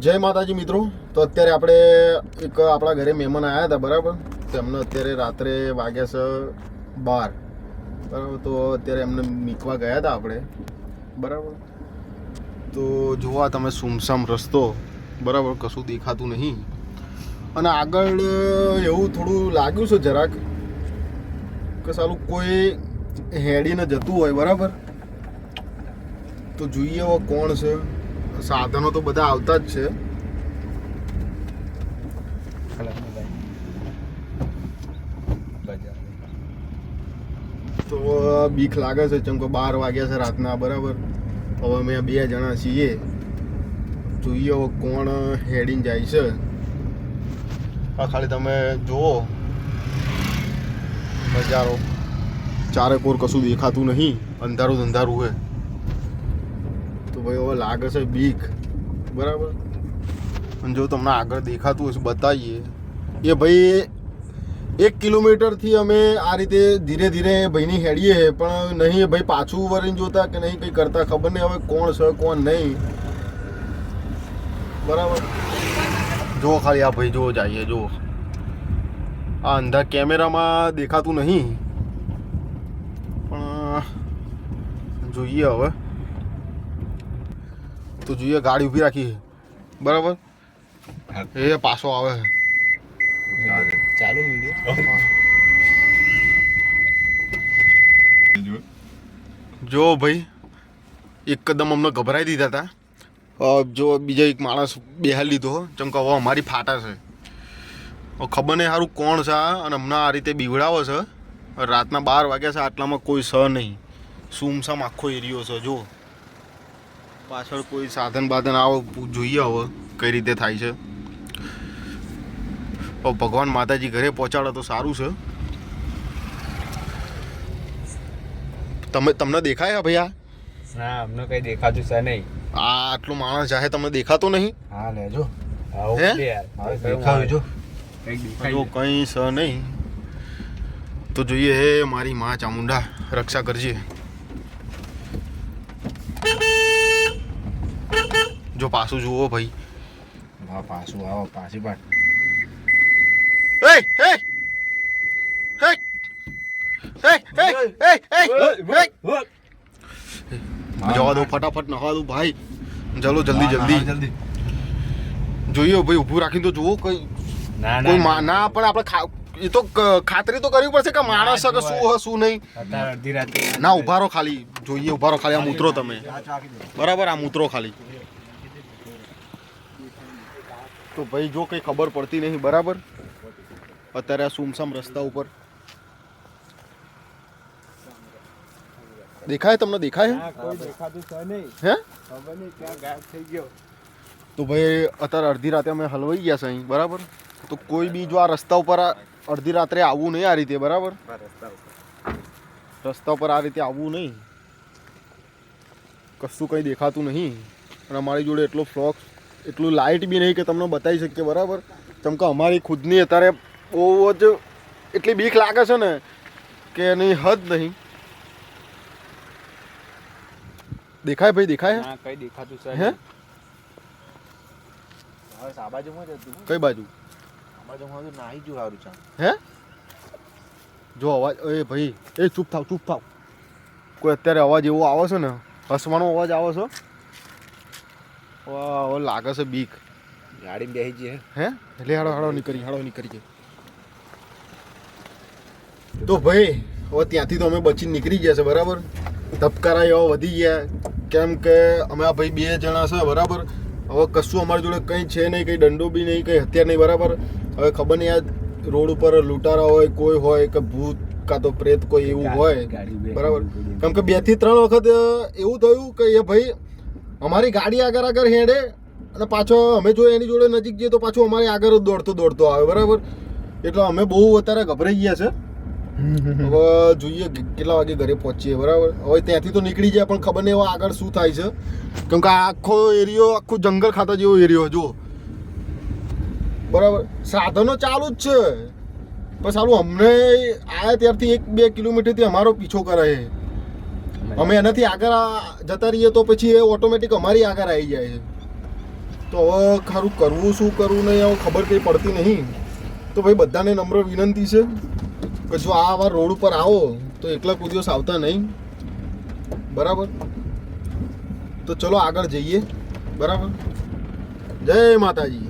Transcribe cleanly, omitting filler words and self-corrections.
જય માતાજી મિત્રો. તો અત્યારે આપણે એક આપણા ઘરે મહેમાન આવ્યા હતા, બરાબર. તેમને અત્યારે રાત્રે વાગ્યા છે 12, બરાબર. તો અત્યારે એમને મીકવા ગયા હતા આપણે, બરાબર. તો જોવા તમે સુમસામ રસ્તો, બરાબર, કશું દેખાતું નહીં. અને આગળ એવું થોડું લાગ્યું છે જરાક કે સાલું કોઈ હેડીને જતું હોય, બરાબર. તો જોઈએ હવે કોણ છે. સાધનો તો બધા આવતા જ છે. તો બીક લાગે છે, ચમ કે 12 વાગ્યા છે રાતના, બરાબર. હવે અમે 2 જણા છીએ. જોઈએ હવે કોણ હેડીને જાય છે. આ ખાલી તમે જુઓ નજારો, ચારે કોર કશું દેખાતું નહીં, અંધારું અંધારું હોય. તો ભાઈ હવે લાગે છે બીક, બરાબર. અને જો તમને આગળ દેખાતું હશે બતાવીએ. એ ભાઈ 1 કિલોમીટરથી અમે આ રીતે ધીરે ધીરે ભાઈની હેડીએ, પણ નહીં ભાઈ પાછું વળીને જોતા કે નહીં કંઈ કરતા, ખબર નહીં હવે કોણ છે કોણ નહીં, બરાબર. જો ખાલી આ ભાઈ જો જઈએ, જો આ અંધા કેમેરામાં દેખાતું નહીં, પણ જોઈએ હવે. તો જોઈએ, ગાડી ઊભી રાખી, બરાબર. એ પાછો આવે ચાલુ વિડીયો. જો ભાઈ એકદમ અમને ગભરાઈ દીધા હતા. જો બીજા એક માણસ બેહાડી લીધો, ચમકે હવે અમારી ફાટા છે. ખબર નહીં સારું કોણ છે આ, અને હમણાં આ રીતે બીવડાવે છે. રાતના 12 વાગ્યા છે, આટલામાં કોઈ સ નહીં, સુમસામ આખો એરિયો છે. જો પાછળ કોઈ સાધન બાધન આવો, જોઈએ હવે કઈ રીતે થાય છે. ભગવાન માતાજી ઘરે પહોંચાડે તો સારું છે. તમને દેખાય ભાઈ? આ ના, અમને કઈ દેખાતું છે નહીં. આ આટલો માણસ જાય, તમને દેખાતો નહીં? હા લેજો. હે? દેખાયું જો જો કંઈ સ નહીં. તો જોઈએ, હે મારી માં ચામુંડા રક્ષા કરજે. જો પાછું જુઓ ભાઈ. હા, પાછું આવો, પાછી પાડ. હે હે હે હે હે હે હે. જવા દો, ફટાફટ નખવા દો ભાઈ. ચલો જલ્દી જલ્દી જોઈએ ભાઈ. ઊભું રાખીને તો જુઓ, કોઈ કોઈ ના પણ આપણે એ તો ખાતરી તો કરવી પડશે કે માણસ કે શું હ શું નહીં. અડધી રાતે ના, ઉભા રહો ખાલી, જોઈએ. ઉભા રહો ખાલી, આમ ઉતરો તમે, બરાબર. આમ ઉતરો ખાલી. તો ભાઈ જો કંઈ ખબર પડતી નહીં, બરાબર. અત્યારે આ સુમસામ રસ્તા ઉપર દેખાય, તમને દેખાય? કોઈ દેખાતું છે નહીં. હે? ખબર નહીં ક્યાં ગાયબ થઈ ગયો. તો ભાઈ અત્યારે અડધી રાતે અમે હલવાઈ ગયા છે અહીં, બરાબર. તો કોઈ બી જો આ રસ્તા ઉપર અડધી રાત્રે આવવું નહીં આ રીતે, બરાબર. રસ્તા ઉપર આ રીતે આવવું નહીં. કશું કંઈ દેખાતું નહીં. અને અમારી જોડે એટલો ફ્લોક્સ, એટલું લાઇટ બી નહીં કે તમને બતાવી શકીએ, બરાબર. કેમ કે અમારી ખુદની અત્યારે બહુ જ એટલી બીક લાગે છે ને કે એની હદ નહીં. દેખાય ભાઈ? દેખાય? ના, કઈ દેખાતું છે હે? હવે આ બાજુમાં જ હતું. કઈ બાજુ? આ બાજુમાં તો નાહી જો સારું છે. હે? જો અવાજ, એ ભાઈ, એ ચૂપ થાવ, ચૂપ થાવ. કોઈ અત્યારે અવાજ એવો આવે છે ને, હસવાનો અવાજ આવે છે. વાહ, લાગે છે બીક. ગાડી બેસી જઈએ. હે? એટલે હાડો નીકળી. તો ભાઈ હવે ત્યાંથી તો અમે બચીને નીકળી ગયા છે, બરાબર. ધબકારા એવા વધી ગયા, કેમ કે અમે આ ભાઈ 2 જણા છે, બરાબર. હવે કશું અમારી જોડે કંઈ છે નહીં, કંઈ દંડો બી નહીં, કંઈ હથિયાર નહીં, બરાબર. હવે ખબર નહીં આ રોડ ઉપર લૂંટારા હોય, કોઈ હોય કે ભૂત કાં તો પ્રેત કોઈ એવું હોય, બરાબર. કેમ કે 2 થી 3 વખત એવું થયું કે એ ભાઈ અમારી ગાડી આગળ હેડે, અને પાછો અમે જો એની જોડે નજીક જઈએ તો પાછું અમારી આગળ જ દોડતો આવે, બરાબર. એટલે અમે બહુ અત્યારે ગભરાઈ ગયા છે. હવે જોઈએ કેટલા વાગે ઘરે પહોંચીએ, બરાબર. હવે ત્યાંથી તો નીકળી જાય, પણ ખબર નહીં હવે આગળ શું થાય છે. કેમ કે આખો એરિયો, આખું જંગલ ખાતા જેવો એરિયો જો, બરાબર. સાધનો ચાલુ જ છે, પણ સારું અમને આવ્યા ત્યારથી 1-2 કિલોમીટરથી અમારો પીછો કરે છે. અમે એનાથી આગળ જતા રહીએ તો પછી એ ઓટોમેટિક અમારી આગળ આવી જાય છે. તો હવે ખારું કરવું શું કરવું નહીં હવે ખબર કંઈ પડતી નહીં. તો ભાઈ બધાને નમ્ર વિનંતી છે કે જો આ આવા રોડ ઉપર આવો તો એકલા કોઈ દિવસ આવતા નહીં, બરાબર. તો ચલો આગળ જઈએ, બરાબર. જય માતાજી.